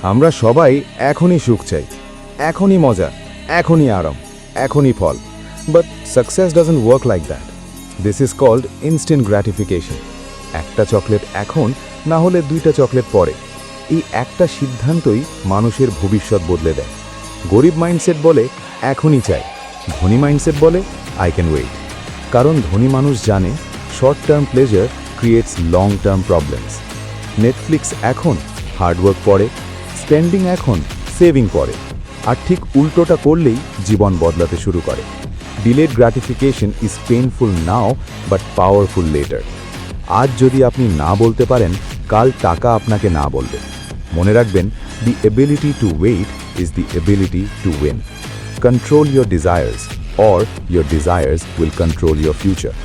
আমরা সবাই এখনই সুখ চাই, এখনই মজা, এখনই আরাম, এখনই ফল। But success doesn't work like that. This is called instant gratification. একটা চকলেট এখন, না হলে 2টা চকলেট পরে। এই একটা সিদ্ধান্তই মানুষের ভবিষ্যৎ বদলে দেয়। গরিব মাইন্ডসেট বলে এখনই চাই, ধনী মাইন্ডসেট বলে আই ক্যান ওয়েট। কারণ ধনী মানুষ জানে short term pleasure creates long term problems. Netflix এখন, হার্ডওয়ার্ক পরে, স্পেন্ডিং এখন, সেভিং পরে। আর ঠিক উল্টোটা করলেই জীবন বদলাতে শুরু করে। Delayed gratification is painful now but powerful letter. আজ যদি আপনি না বলতে পারেন, কাল টাকা আপনাকে না বলবে। মনে রাখবেন, the ability to wait is the ability to win. Control your desires, or your desires will control your future.